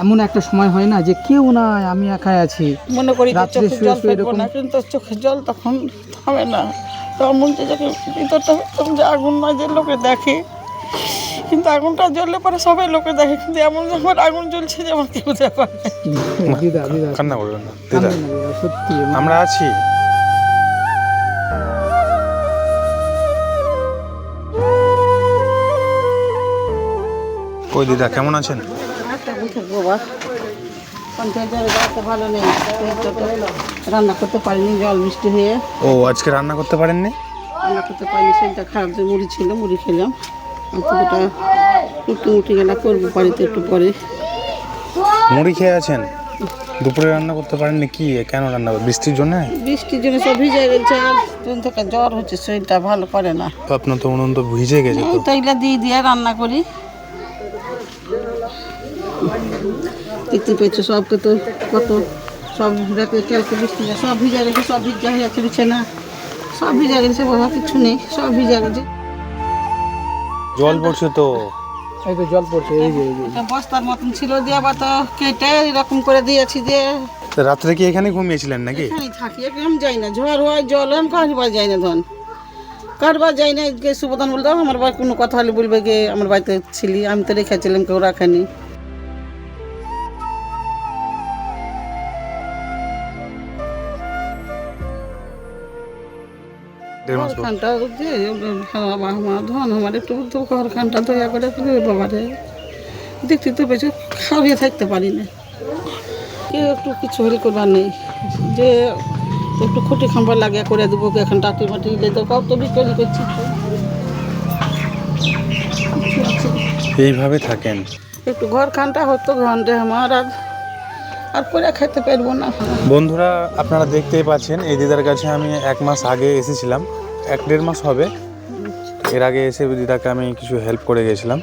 এমন একটা সময় হয় না যে কেউ নাই, আমি একাই আছি, মনে করি যে রাত্রে চোখে শুয়ে জল শুয়ে ফেলবো এরকম। না, কিন্তু চোখের জল তখন থামে না। তখন মন চাই যে ভিতরটা একদম যে আগুন নয় যে লোকে দেখে, কিন্তু আগুনটা জ্বললে পরে সবাই লোকে দেখে, কিন্তু এমন যে আমার আগুন জ্বলছে যে আমার কেউ দেখে না। দিদা দিদা কান্না করবেন না দিদা, কান্দেন না দিদা, সত্যি আমরা আছি। কই দিদা কেমন আছেন? বাবা ভালো নেই, রান্না করতে পারিনি, জল মিষ্টি হয়ে ও আজকে রান্না করতে পারেননি? রান্না করতে পারিনি, শরীরটা খারাপ, যে মুড়ি ছিল মুড়ি খেলাম। দুটা একটু মুটি গেলা করবো বাড়িতে একটু পরে। মুড়ি খেয়ে আছেন, দুপুরে রান্না করতে পারেননি? কি কেন রান্না? বৃষ্টির জন্য? বৃষ্টির জন্য সব ভিজে গেছে, আর দিন থেকে জ্বর হচ্ছে, শরীরটা ভালো করে না। তো আপনার তো উনুন তো ভিজে গেছে তো। তো এগুলা দিয়ে দিয়ে রান্না করি। দেখতে পেয়েছো সবকে তো কত সব রাতে কালকে বৃষ্টি সব ভিজা গেছে, সব ভিজা হয়ে যাচ্ছে বিছানা, সব ভিজা গেছে বাবা, কিছু নেই, সব ভিজা গেছে। জল পড়ছে তো। এই তো জল পড়ছে, এই যে একটা বস্তার মতন ছিল দিয়ে আবার তো কেটে এরকম করে দিয়েছি যে তো রাত্রে কি এখানে ঘুমিয়েছিলেন নাকি? এখানেই থাকি, একদম যাই না, ঝড় হয় জল হয়, আমি কারবার যাই না, ধন কারবার যাই না। সুবোধন বলতে আমার বাড়ি কোনো কথা হলে বলবে যে আমার বাড়িতে ছিলি, আমি তো রেখেছিলাম, কেউ রাখেনি। ঘরখানটা ধন আমার একটু তো ঘরখানটা দয়া করে বাবারে দেখতে তো বেশি খাওয়িয়ে থাকতে পারি না, কেউ একটু কিছু হলে করবার নেই, যে একটু খুঁটি খাম্বা লাগিয়ে করে দেবো, এখন টাটি মাটি দিলে তো কত বিক্রি করছি। এইভাবে থাকেন? একটু ঘরখানটা হতো ঘন্টে আমার, আর করে খেতে পারবো না। বন্ধুরা আপনারা দেখতেই পাচ্ছেন, এই দিদার কাছে আমি 1 মাস আগে এসেছিলাম, 1-1.5 মাস হবে। এর আগে এসে দিদাকে আমি কিছু হেল্প করে গেছিলাম।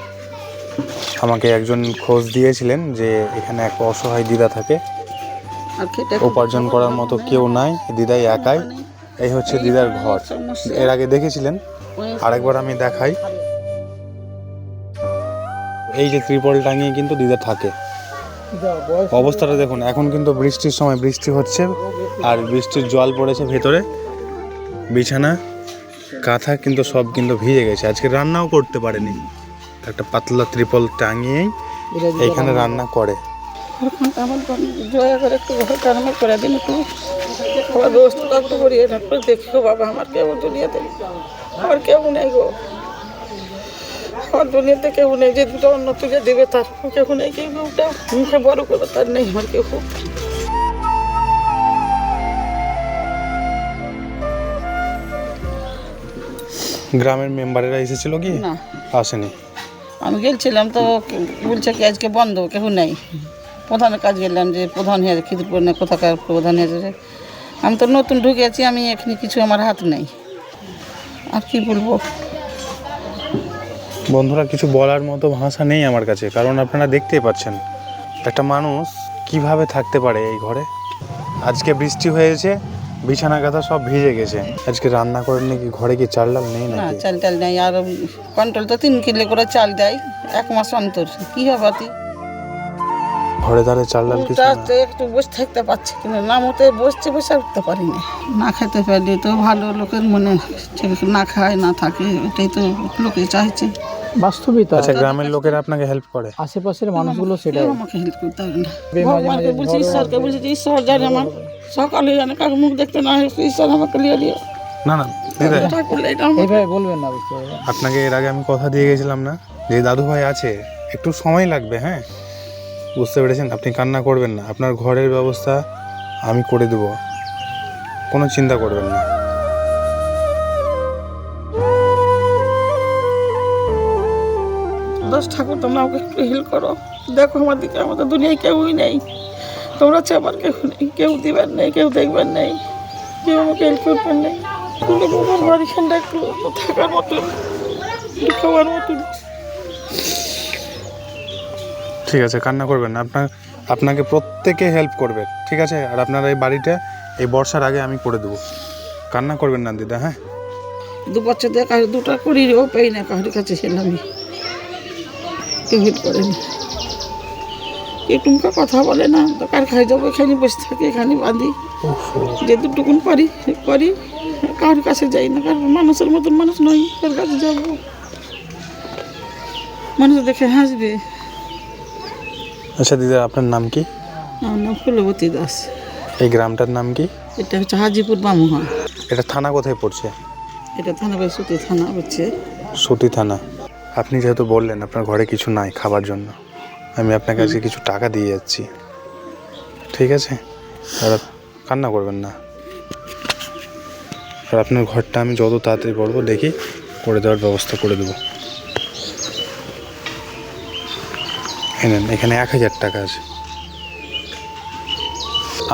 আমাকে একজন খোঁজ দিয়েছিলেন যে এখানে এক অসহায় দিদা থাকে, আর খেতে উপার্জন করার মতো কেউ নাই, দিদাই একাই। এই হচ্ছে দিদার ঘর, এর আগে দেখেছিলেন, আরেকবার আমি দেখাই। এই যে ত্রিপল টাঙিয়ে কিন্তু দিদা থাকে। অবস্থাটা দেখুন, এখন কিন্তু বৃষ্টির সময়, বৃষ্টি হচ্ছে আর বৃষ্টির জল পড়েছে ভেতরে, বিছানা কাঁথা কিন্তু সব কিন্তু ভিজে গেছে। আজকে রান্নাও করতে পারেনি, একটা পাতলা ত্রিপল টাঙিয়েই এইখানে রান্না করে। ঘরখানটা আমার জয়া করে একটু ঘরটা আমার করে দিন, একটু আমার ব্যবস্থাটা একটু করিয়ে তারপরে দেখো বাবা, আমার কেউ দুনিয়াতে আমার কেউ নেই গো, আমার দুনিয়াতে কেউ নেই যে দুটো অন্য তুলে দেবে, তার কেউ নেই, কেউ ওটা মুখে বড় করবে তার নেই আমার কেউ। গ্রামের মেম্বারেরা এসেছিল কি? না আসেনি। আমি গেছিলাম তো বলছে কি আজকে বন্ধ, কেউ নেই। প্রধানের কাজ গেলাম, যে প্রধান হয়েছে খিদিরপুর না কোথাকার প্রধান হয়েছে, আমি তো নতুন ঢুকেছি, আমি এখানে কিছু আমার হাত নেই, আর কি বলবো। বন্ধুরা কিছু বলার মতো ভাষা নেই আমার কাছে, কারণ আপনারা দেখতেই পাচ্ছেন একটা মানুষ কিভাবে থাকতে পারে এই ঘরে। আজকে বৃষ্টি হয়েছে, বিছানা কাঁথা সব ভিজে গেছে, আজকে রান্না করেন নাকি? ঘরে কি চাল ডাল নেই না নাকি? চাল টাল নেই, আর কন্ট্রোল তো 3 কিলো করে চাল দেয় 1 মাস অন্তর, কী হবে অতি ঘরে ধারে চাল ডাল কিছু না? একটু বসে থাকতে পারছি, কিন্তু না মতে বসে বসে উঠতে পারি না। না খেতে পারলে তো ভালো, লোকের মনে না খায় না থাকে, এটাই তো লোকে চাইছে। বাস্তবিক তো। আচ্ছা, গ্রামের লোকেরা আপনাকে হেল্প করে? আশেপাশের মানুষগুলো সেটাই আমাকে হেল্প করতে হবে না, মাঝে মাঝে ভগবানকে বলছি, ঈশ্বরকে বলছি যে ঈশ্বর জানে আমার সকালে জানে কাকে মুখ দেখতে না হয়, ঈশ্বর আমাকে লিয়ে দিও। না না দিদা, ঠাকুর এটা আমার এইভাবে বলবেন না, বুঝতে পারবেন। আপনাকে এর আগে আমি কথা দিয়ে গেছিলাম না যে দাদু ভাই আছে, একটু সময় লাগবে, হ্যাঁ বুঝতে পেরেছেন? আপনি কান্না করবেন না, আপনার ঘরের ব্যবস্থা আমি করে দেব, কোনো চিন্তা করবেন না। দশ ঠাকুর তোমরা আমাকে একটু হেল্প করো, দেখো আমার দিকে, আমাদের দুনিয়ায় কেউই নেই, তোমরা আছে আমার কেউ নেই, কেউ দিবেন নেই, কেউ দেখবেন নেই, কেউ আমাকে হেল্প করবেন নেই। আমার বাড়িখানটা একটু থাকার মতন, একটু খাওয়ার মতন। ঠিক আছে, কান্না করবেন না, আপনাকে প্রত্যেকে হেল্প করবে, ঠিক আছে? আর আপনার এই বাড়িটা এই বর্ষার আগে আমি করে দেবো, কান্না করবেন না দিদা, হ্যাঁ? 2 বছর দিয়ে কাজ 2টা করি রেও পাই না, কারোর কাছে ছিলাম, কেউ হেল্প করেনি। এটুমকা কথা বলে না, তো কার খাই যাবো, এখানে বসে থাকি, এখানে বাঁধি, যে দুটুকুন পারি করি, কার কাছে যাই না, কারণ মানুষের মতন মানুষ নয়, কার কাছে যাবো, মানুষ দেখে হাসবে। আচ্ছা দিদা, আপনার নাম কি? আমার নাম ফুলবতী দাস। এই গ্রামটার নাম কি? এটা হচ্ছে হাজিপুর বামুহা। এটা থানা কোথায় পড়ছে? এটা থানা সুতি থানা হচ্ছে। সতী থানা। আপনি যেহেতু বললেন আপনার ঘরে কিছু নাই খাবার জন্য, আমি আপনার কাছে কিছু টাকা দিয়ে যাচ্ছি, ঠিক আছে? আর কান্না করবেন না। আর আপনার ঘরটা আমি যত তাড়াতাড়ি পারবো দেখি করে দেওয়ার ব্যবস্থা করে দেবো। এনেন, এখানে 1000 টাকা আছে।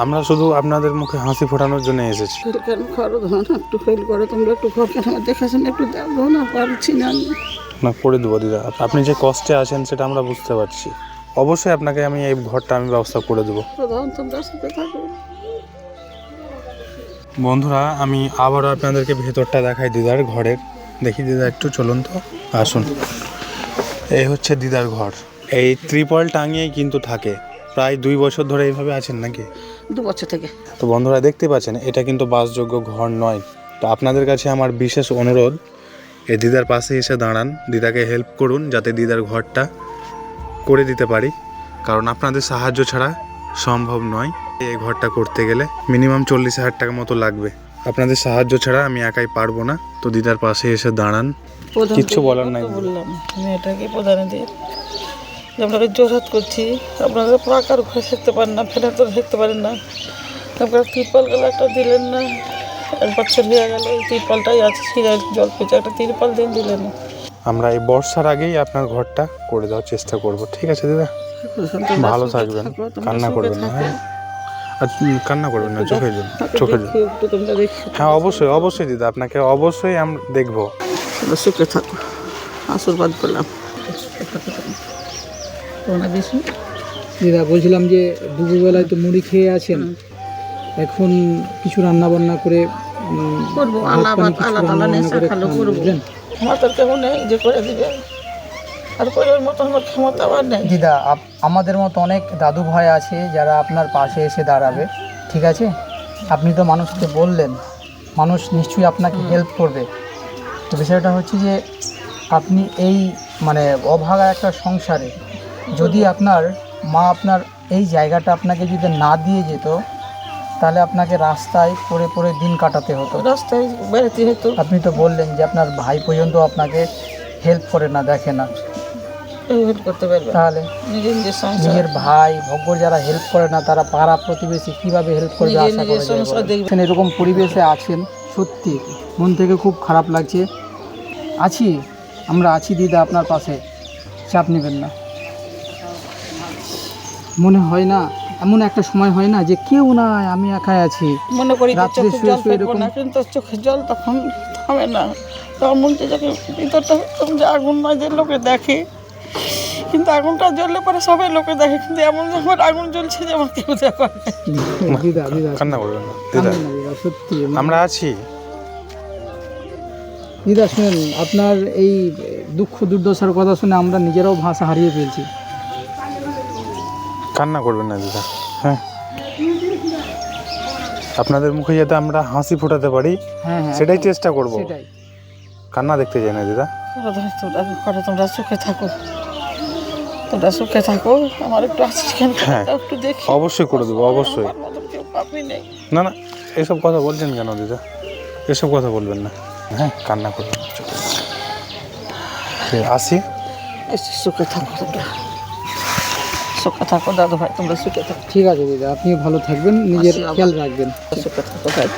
আমরা শুধু আপনাদের মুখে হাসি ফোটানোর জন্য এসেছি। কেন করো ধন একটু ফেল করো, তোমরা একটু ঘরকে আমার দেখাশোনা একটু দেখো না, পারছি না আমি। না, করে দেবো দিদা। আপনি যে কষ্টে আছেন সেটা আমরা বুঝতে পারছি। অবশ্যই আপনাকে আমি এই ঘরটা আমি ব্যবস্থা করে দেবো। ধন তোমরা সাথে থাকো। বন্ধুরা, আমি আবারও আপনাদেরকে ভেতরটা দেখাই দিদার ঘরের। দেখি দিদা, একটু চলুন তো, আসুন। এই হচ্ছে দিদার ঘর। এই ত্রিপল টাঙিয়েই কিন্তু থাকে। প্রায় 2 বছর ধরে এইভাবে আছেন নাকি? 2 বছর থেকে। তো বন্ধুরা দেখতে পাচ্ছেন, এটা কিন্তু বাসযোগ্য ঘর নয়। তো আপনাদের কাছে আমার বিশেষ অনুরোধ, এই দিদার পাশে এসে দাঁড়ান, দিদাকে হেল্প করুন যাতে দিদার ঘরটা করে দিতে পারি। কারণ আপনাদের সাহায্য ছাড়া সম্ভব নয়। এই ঘরটা করতে গেলে মিনিমাম 40,000 টাকা মতো লাগবে। আপনাদের সাহায্য ছাড়া আমি একাই পারবো না। তো দিদার পাশে এসে দাঁড়ান, কিচ্ছু বলার নাই। বললাম আমি এটাকে প্রধান দিয়ে আপনাকে জোরহাত করছি, আপনারা পাকার ঘরে থাকতে পারেন না, ফেলে তো থাকতে পারেন না, আপনারা তিরপাল গেলে একটা দিলেন না। 1 বছর হয়ে গেল, এই তিরপালটাই আছে, সিরায় জল পেয়েছে, একটা তিরপাল দিলেন না। আমরা এই বর্ষার আগেই আপনার ঘরটা করে দেওয়ার চেষ্টা করব, ঠিক আছে দিদা? ভালো থাকবেন, কান্না করবেন না। হ্যাঁ, আর কান্না করবেন না, চোখের জন্য, চোখের জন্য। হ্যাঁ, অবশ্যই অবশ্যই দিদা, আপনাকে অবশ্যই আমরা দেখবো। সুখে থাকো, আশীর্বাদ করলাম। দিদা, বলছিলাম যে দুপুরবেলায় তো মুড়ি খেয়ে আছেন, এখন কিছু রান্না বান্না করে করবো, ভাত পানি কিছু রান্না বান্না করে খান, বুঝলেন? ক্ষমতার কেমন নেই যে করে দিবে, আর করার মতো আমার ক্ষমতা আবার নেই। দিদা, আমাদের মতো অনেক দাদু ভাই আছে যারা আপনার পাশে এসে দাঁড়াবে, ঠিক আছে? আপনি তো মানুষকে বললেন, মানুষ নিশ্চয়ই আপনাকে হেল্প করবে। তো বিষয়টা হচ্ছে যে আপনি এই মানে অভাগা একটা সংসারে যদি আপনার মা আপনার এই জায়গাটা আপনাকে যদি না দিয়ে যেত, তাহলে আপনাকে রাস্তায় পড়ে পড়ে দিন কাটাতে হতো, রাস্তায় বেরোতে হতো। আপনি তো বললেন যে আপনার ভাই পর্যন্ত আপনাকে হেল্প করে না, দেখে না, হেল্প করতে পারবে তাহলে নিজের ভাই ভগ্গর যারা হেল্প করে না, তারা পাড়া প্রতিবেশী কিভাবে হেল্প করবে আশা করে যায়? এরকম পরিবেশে আছেন, সত্যি মন থেকে খুব খারাপ লাগছে। আমরা আছি দিদা আপনার পাশে, চাপ নেবেন না। মনে হয় না, এমন একটা সময় হয় না যে কেউ নাই, আমি একাই আছি। মনে করি রাত্রে শুয়ে শুয়ে এরকম না, কিন্তু চোখের জল তখন থামে না। তখন মনটা যখন ভিতরটা যে আগুন নয় যে লোকে দেখে, কিন্তু আগুনটা জ্বললে পরে সবাই লোকে দেখে, কিন্তু এমন যে আমার আগুন জ্বলছে যে আমার কেউ দেখে। দিদা দিদা কান্না করবেন না দিদা, সত্যি আমরা আছি। দিদা শুনেন, আপনার এই দুঃখ দুর্দশার কথা শুনে আমরা নিজেরাও ভাষা হারিয়ে ফেলছি। কান্না করবেন না দিদা। হ্যাঁ, আপনাদের মুখে যাতে আমরা হাসি ফোটাতে পারি, হ্যাঁ, সেটাই চেষ্টা করব। সেটাই। কান্না দেখতে চাই না দিদা। তোমরা সুখে থাকো, তোমরা সুখে থাকো, আমার একটু আসছেন, হ্যাঁ, একটু দেখি। অবশ্যই করে দেবো, অবশ্যই। আমার মতন কেউ পাপই নেই। না না, এসব কথা বলছেন কেন দিদা? এসব কথা বলবেন না। হ্যাঁ, কান্না করবেন না। আসি, সুখে থাকো, তোমরা সুখে থাকো দাদু ভাই, তোমরা সুখে থাকো। ঠিক আছে দিদা, আপনি ভালো থাকবেন, নিজের খেয়াল রাখবেন। সুখে থাকো ভাই।